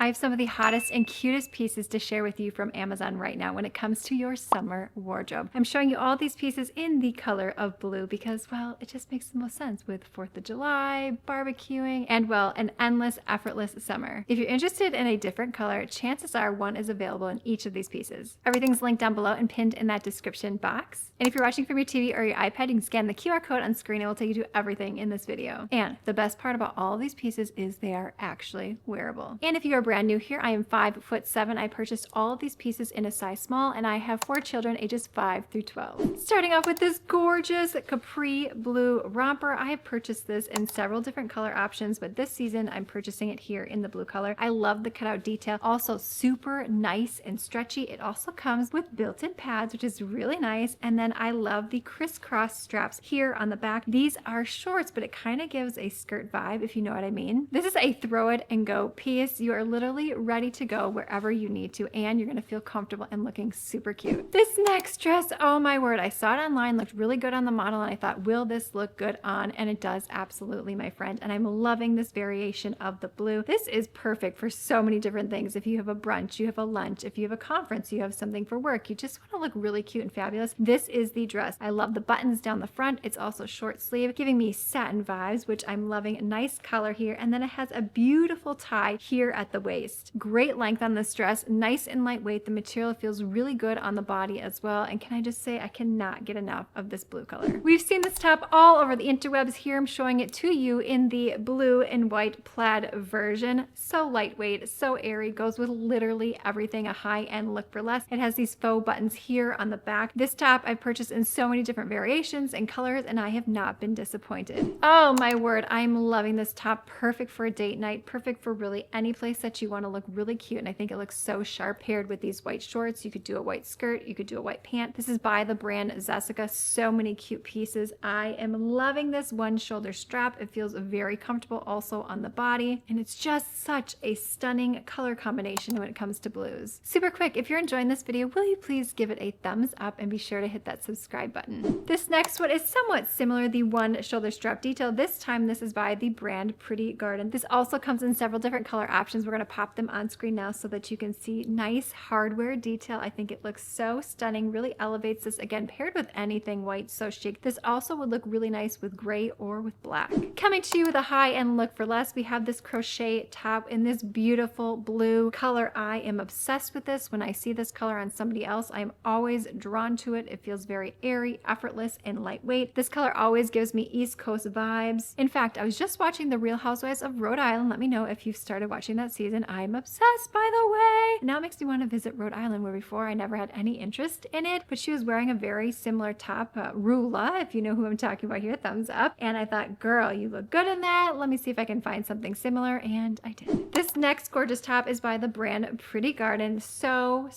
I have some of the hottest and cutest pieces to share with you from Amazon right now when it comes to your summer wardrobe. I'm showing you all these pieces in the color of blue because, well, it just makes the most sense with 4th of July, barbecuing, and, well, an endless, effortless summer. If you're interested in a different color, chances are one is available in each of these pieces. Everything's linked down below and pinned in that description box. And if you're watching from your TV or your iPad, you can scan the QR code on screen. It will take you to everything in this video. And the best part about all of these pieces is they are actually wearable. And if you are brand new here, I am 5'7". I purchased all of these pieces in a size small, and I have 4 children ages 5 through 12. Starting off with this gorgeous capri blue romper. I have purchased this in several different color options, but this season I'm purchasing it here in the blue color. I love the cutout detail. Also super nice and stretchy. It also comes with built-in pads, which is really nice. And then I love the crisscross straps here on the back. These are shorts, but it kind of gives a skirt vibe, if you know what I mean. This is a throw it and go piece. You are literally ready to go wherever you need to, and you're gonna feel comfortable and looking super cute. This next dress, oh my word, I saw it online, looked really good on the model, and I thought, will this look good on? And it does, absolutely, my friend. And I'm loving this variation of the blue. This is perfect for so many different things. If you have a brunch, you have a lunch, if you have a conference, you have something for work, you just want to look really cute and fabulous, this is the dress. I love the buttons down the front. It's also short sleeve, giving me satin vibes, which I'm loving. A nice color here, and then it has a beautiful tie here at the waist. Great length on this dress, nice and lightweight. The material feels really good on the body as well, and can I just say I cannot get enough of this blue color. We've seen this top all over the interwebs. Here I'm showing it to you in the blue and white plaid version. So lightweight, so airy, goes with literally everything, a high-end look for less. It has these faux buttons here on the back. This top I've purchased in so many different variations and colors, and I have not been disappointed. Oh my word, I'm loving this top. Perfect for a date night, perfect for really any place that you want to look really cute, and I think it looks so sharp paired with these white shorts. You could do a white skirt, you could do a white pant. This is by the brand Jessica. So many cute pieces. I am loving this one shoulder strap. It feels very comfortable also on the body, and it's just such a stunning color combination when it comes to blues. Super quick, if you're enjoying this video, will you please give it a thumbs up and be sure to hit that subscribe button. This next one is somewhat similar, the one shoulder strap detail. This time this is by the brand Pretty Garden. This also comes in several different color options. We're going to pop them on screen now so that you can see nice hardware detail. I think it looks so stunning, really elevates this, again, paired with anything white, so chic. This also would look really nice with gray or with black. Coming to you with a high-end look for less, we have this crochet top in this beautiful blue color. I am obsessed with this. When I see this color on somebody else, I'm always drawn to it. It feels very airy, effortless, and lightweight. This color always gives me East Coast vibes. In fact, I was just watching The Real Housewives of Rhode Island. Let me know if you've started watching that season. I'm obsessed, by the way. Now it makes me want to visit Rhode Island, where before I never had any interest in it, but she was wearing a very similar top, Rula, if you know who I'm talking about here, thumbs up. And I thought, girl, you look good in that. Let me see if I can find something similar, and I did. This next gorgeous top is by the brand Pretty Garden. So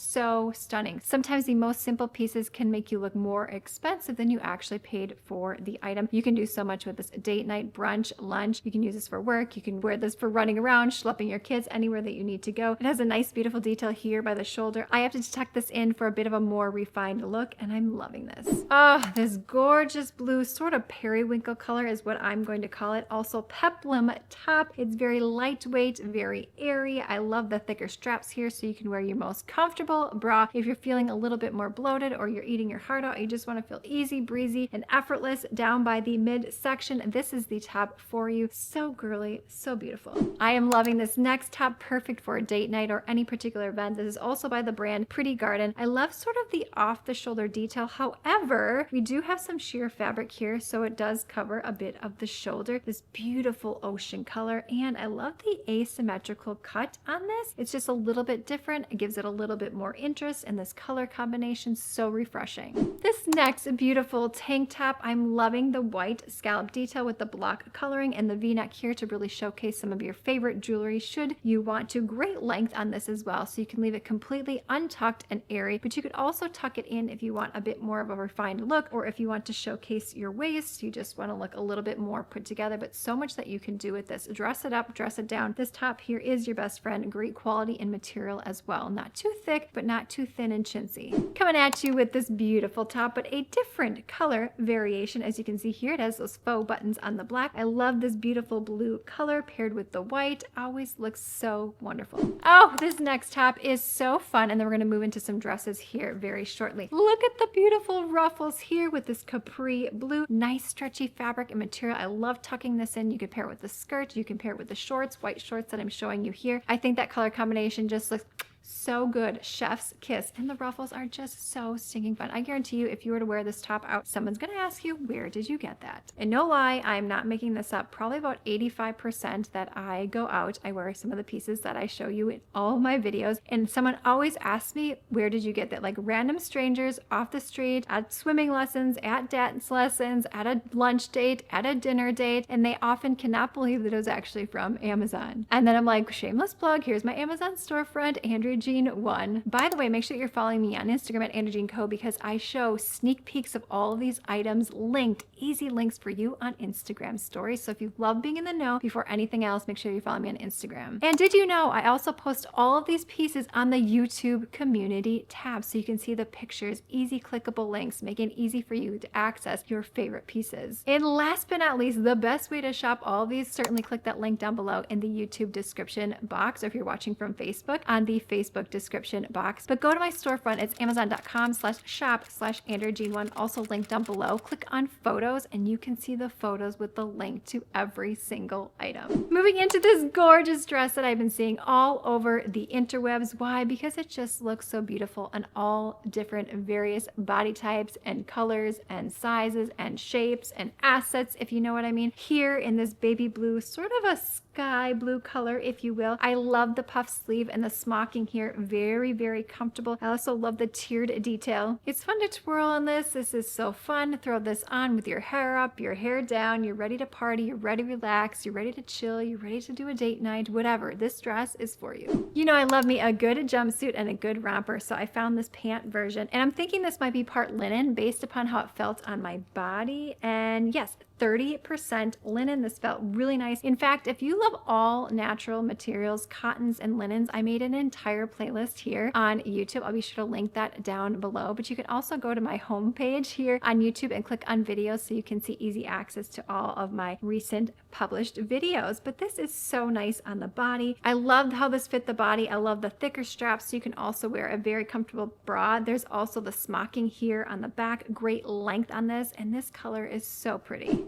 stunning. Sometimes the most simple pieces can make you look more expensive than you actually paid for the item. You can do so much with this date night, brunch, lunch. You can use this for work. You can wear this for running around, schlepping your kids anywhere that you need to go. It has a nice, beautiful detail here by the shoulder. I have to tuck this in for a bit of a more refined look, and I'm loving this. Oh, this gorgeous blue, sort of periwinkle color is what I'm going to call it. Also peplum top. It's very lightweight, very airy. I love the thicker straps here so you can wear your most comfortable bra. If you're feeling a little bit more bloated or you're eating your heart out, you just want to feel easy breezy and effortless down by the midsection, this is the top for you. So girly, so beautiful. I am loving this next top, perfect for a date night or any particular event. This is also by the brand Pretty Garden. I love sort of the off the shoulder detail. However, we do have some sheer fabric here, so it does cover a bit of the shoulder. This beautiful ocean color, and I love the asymmetrical cut on this. It's just a little bit different. It gives it a little bit more interest, and this color combination, so refreshing. This next beautiful tank top, I'm loving the white scallop detail with the block coloring and the v-neck here to really showcase some of your favorite jewelry should you want to. Great length on this as well, so you can leave it completely untucked and airy, but you could also tuck it in if you want a bit more of a refined look, or if you want to showcase your waist, you just want to look a little bit more put together. But so much that you can do with this. Dress it up, dress it down. This top here is your best friend. Great quality and material as well. Not too thick, but not too thin and chintzy. Coming at you with this beautiful top, but a different color variation. As you can see here, it has those faux buttons on the black. I love this beautiful blue color paired with the white. Always looks so so wonderful. Oh, this next top is so fun. And then we're going to move into some dresses here very shortly. Look at the beautiful ruffles here with this capri blue. Nice stretchy fabric and material. I love tucking this in. You can pair it with the skirt. You can pair it with the shorts, white shorts that I'm showing you here. I think that color combination just looks so good. Chef's kiss. And the ruffles are just so stinking fun. I guarantee you, if you were to wear this top out, someone's going to ask you, where did you get that? And no lie, I'm not making this up. Probably about 85% that I go out, I wear some of the pieces that I show you in all of my videos. And someone always asks me, where did you get that? Like random strangers off the street, at swimming lessons, at dance lessons, at a lunch date, at a dinner date. And they often cannot believe that it was actually from Amazon. And then I'm like, shameless plug, here's my Amazon storefront, Andrea Jean 1. By the way, make sure you're following me on Instagram at Andrea Jean Co because I show sneak peeks of all of these items linked, easy links for you on Instagram stories. So if you love being in the know before anything else, make sure you follow me on Instagram. And did you know I also post all of these pieces on the YouTube community tab so you can see the pictures, easy clickable links, making it easy for you to access your favorite pieces. And last but not least, the best way to shop all of these, certainly click that link down below in the YouTube description box, or if you're watching from Facebook, on the Facebook description box. But go to my storefront. It's amazon.com/shop/AndreaJean1, also linked down below. Click on photos and you can see the photos with the link to every single item. Moving into this gorgeous dress that I've been seeing all over the interwebs. Why? Because it just looks so beautiful on all different various body types and colors and sizes and shapes and assets, if you know what I mean. Here in this baby blue, sort of a sky blue color, if you will. I love the puff sleeve and the smocking here. Very, very comfortable. I also love the tiered detail. It's fun to twirl on this. This is so fun. Throw this on with your hair up, your hair down. You're ready to party. You're ready to relax. You're ready to chill. You're ready to do a date night, whatever. This dress is for you. You know, I love me a good jumpsuit and a good romper. So I found this pant version and I'm thinking this might be part linen based upon how it felt on my body. And yes, 30% linen. This felt really nice. In fact, if you love all natural materials, cottons and linens, I made an entire playlist here on YouTube. I'll be sure to link that down below, but you can also go to my homepage here on YouTube and click on videos so you can see easy access to all of my recent published videos. But this is so nice on the body. I love how this fit the body. I love the thicker straps, so you can also wear a very comfortable bra. There's also the smocking here on the back. Great length on this, and this color is so pretty.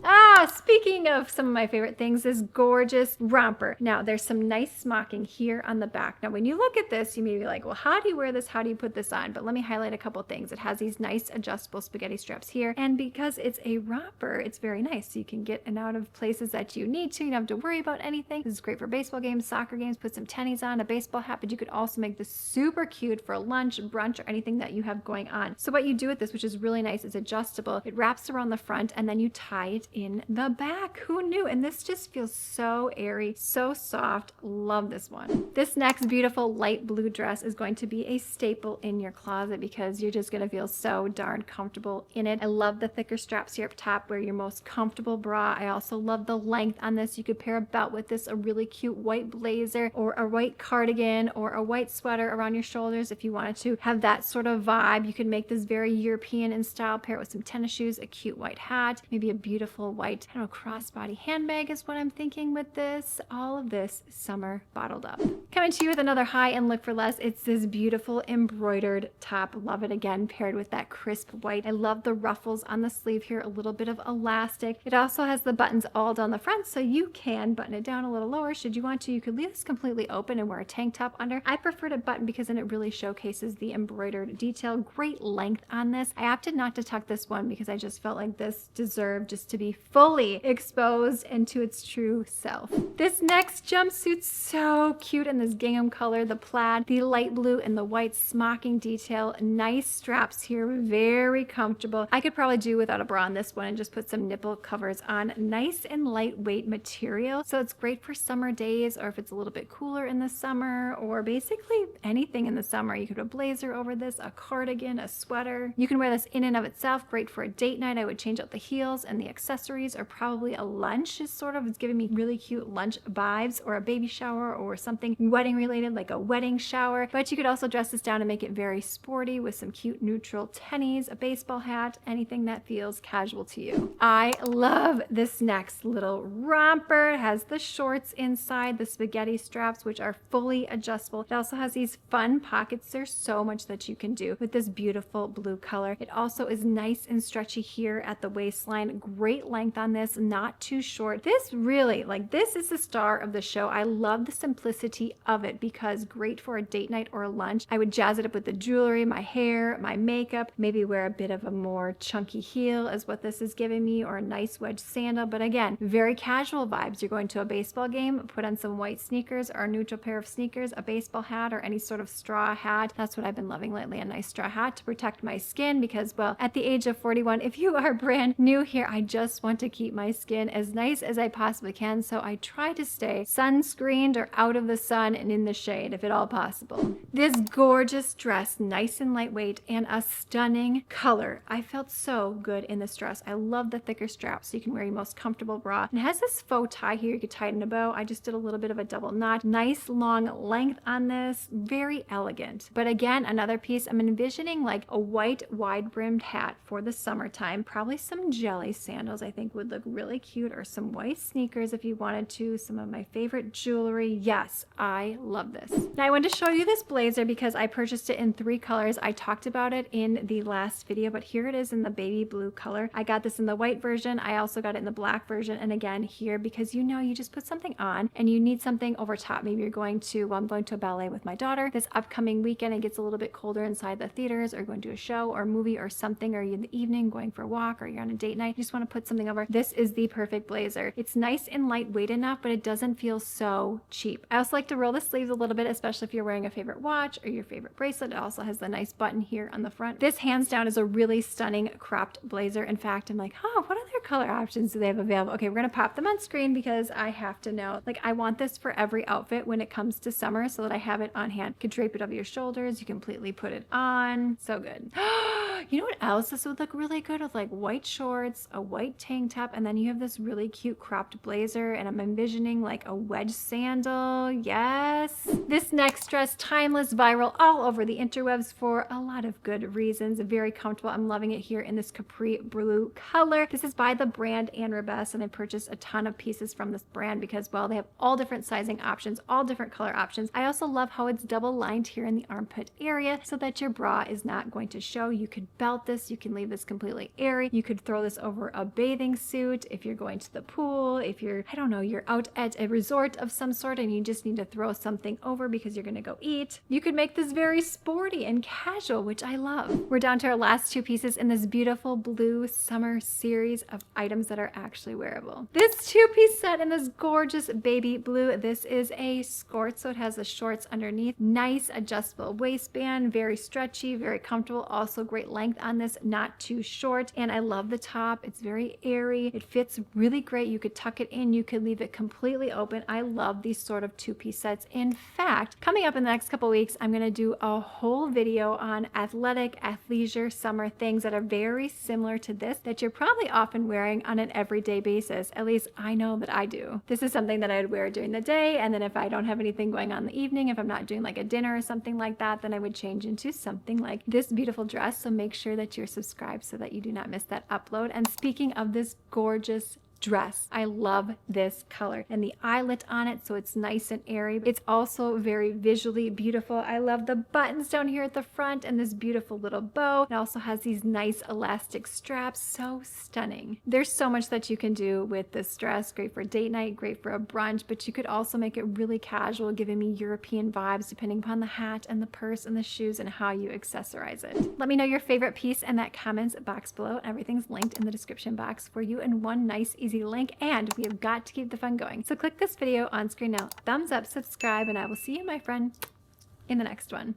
Speaking of some of my favorite things, this gorgeous romper. Now, there's some nice smocking here on the back. Now, when you look at this, you may be like, well, how do you wear this? How do you put this on? But let me highlight a couple things. It has these nice adjustable spaghetti straps here. And because it's a romper, it's very nice. So you can get in and out of places that you need to. You don't have to worry about anything. This is great for baseball games, soccer games, put some tennies on, a baseball hat, but you could also make this super cute for lunch, brunch, or anything that you have going on. So what you do with this, which is really nice, is adjustable. It wraps around the front and then you tie it in the back. Who knew? And this just feels so airy, so soft. Love this one. This next beautiful light blue dress is going to be a staple in your closet because you're just going to feel so darn comfortable in it. I love the thicker straps here up top where your most comfortable bra. I also love the length on this. You could pair a belt with this, a really cute white blazer or a white cardigan or a white sweater around your shoulders if you wanted to have that sort of vibe. You could make this very European in style, pair it with some tennis shoes, a cute white hat, maybe a beautiful white, I don't know, crossbody handbag is what I'm thinking with this. All of this summer bottled up. Coming to you with another high-end look for less. It's this beautiful embroidered top. Love it again, paired with that crisp white. I love the ruffles on the sleeve here, a little bit of elastic. It also has the buttons all down the front, so you can button it down a little lower should you want to. You could leave this completely open and wear a tank top under. I prefer to button because then it really showcases the embroidered detail. Great length on this. I opted not to tuck this one because I just felt like this deserved just to be fully exposed and to its true self. This next jumpsuit's so cute in this gingham color, the plaid, the light blue, and the white smocking detail. Nice straps here, very comfortable. I could probably do without a bra on this one and just put some nipple covers on. Nice and lightweight material, so it's great for summer days or if it's a little bit cooler in the summer or basically anything in the summer. You could put a blazer over this, a cardigan, a sweater. You can wear this in and of itself, great for a date night. I would change out the heels and the accessories accessories, or probably a lunch is sort of, it's giving me really cute lunch vibes, or a baby shower or something wedding related like a wedding shower. But you could also dress this down and make it very sporty with some cute neutral tennies, a baseball hat, anything that feels casual to you. I love this next little romper. It has the shorts inside, the spaghetti straps, which are fully adjustable. It also has these fun pockets. There's so much that you can do with this beautiful blue color. It also is nice and stretchy here at the waistline. Great length on this, not too short. This really, like, this is the star of the show. I love the simplicity of it because great for a date night or a lunch. I would jazz it up with the jewelry, my hair, my makeup, maybe wear a bit of a more chunky heel is what this is giving me, or a nice wedge sandal. But again, very casual vibes. You're going to a baseball game, put on some white sneakers or a neutral pair of sneakers, a baseball hat, or any sort of straw hat. That's what I've been loving lately, a nice straw hat to protect my skin because, well, at the age of 41, if you are brand new here, I just want to keep my skin as nice as I possibly can. So I try to stay sunscreened or out of the sun and in the shade if at all possible. This gorgeous dress, nice and lightweight and a stunning color. I felt so good in this dress. I love the thicker straps so you can wear your most comfortable bra. And it has this faux tie here. You could tie it in a bow. I just did a little bit of a double knot. Nice long length on this. Very elegant. But again, another piece, I'm envisioning like a white wide brimmed hat for the summertime. Probably some jelly sandals I think would look really cute, or some white sneakers if you wanted to. Some of my favorite jewelry. Yes, I love this. Now I wanted to show you this blazer because I purchased it in 3 colors. I talked about it in the last video, but here it is in the baby blue color. I got this in the white version. I also got it in the black version. And again here, because you know, you just put something on and you need something over top. Maybe you're going to, well, I'm going to a ballet with my daughter this upcoming weekend. It gets a little bit colder inside the theaters, or going to a show or movie or something, or you're in the evening going for a walk, or you're on a date night. You just want to put something over. This is the perfect blazer. It's nice and lightweight enough, but it doesn't feel so cheap. I also like to roll the sleeves a little bit, especially if you're wearing a favorite watch or your favorite bracelet. It also has the nice button here on the front. This hands down is a really stunning cropped blazer. In fact, I'm like, oh, what other color options do they have available? Okay, we're gonna pop them on screen because I have to know. Like, I want this for every outfit when it comes to summer so that I have it on hand. You can drape it over your shoulders. You completely put it on. So good. You know what else this would look really good with? Like white shorts, a white tank top, and then you have this really cute cropped blazer, and I'm envisioning like a wedge sandal. Yes. This next dress, timeless, viral, all over the interwebs for a lot of good reasons. Very comfortable. I'm loving it here in this capri blue color. This is by the brand Andrea, and I purchased a ton of pieces from this brand because, well, they have all different sizing options, all different color options. I also love how it's double lined here in the armpit area so that your bra is not going to show. You could belt this. You can leave this completely airy. You could throw this over a bathing suit if you're going to the pool, if you're, I don't know, you're out at a resort of some sort and you just need to throw something over because you're going to go eat. You could make this very sporty and casual, which I love. We're down to our last 2 pieces in this beautiful blue summer series of items that are actually wearable. This 2-piece set in this gorgeous baby blue. This is a skirt, so it has the shorts underneath. Nice adjustable waistband, very stretchy, very comfortable. Also great length on this, not too short. And I love the top. It's very airy. It fits really great. You could tuck it in. You could leave it completely open. I love these sort of 2-piece sets. In fact, coming up in the next couple weeks, I'm going to do a whole video on athletic, athleisure summer things that are very similar to this that you're probably often wearing on an everyday basis. At least I know that I do. This is something that I would wear during the day, and then if I don't have anything going on in the evening, if I'm not doing like a dinner or something like that, then I would change into something like this beautiful dress. So make sure that you're subscribed so that you do not miss that upload. And speaking of this gorgeous dress, I love this color and the eyelet on it, so it's nice and airy. It's also very visually beautiful. I love the buttons down here at the front and this beautiful little bow. It also has these nice elastic straps. So stunning. There's so much that you can do with this dress. Great for date night, great for a brunch, but you could also make it really casual, giving me European vibes depending upon the hat and the purse and the shoes and how you accessorize it. Let me know your favorite piece in that comments box below. Everything's linked in the description box for you in one nice easy link, and we have got to keep the fun going. So click this video on screen now, thumbs up, subscribe, and I will see you, my friend, in the next one.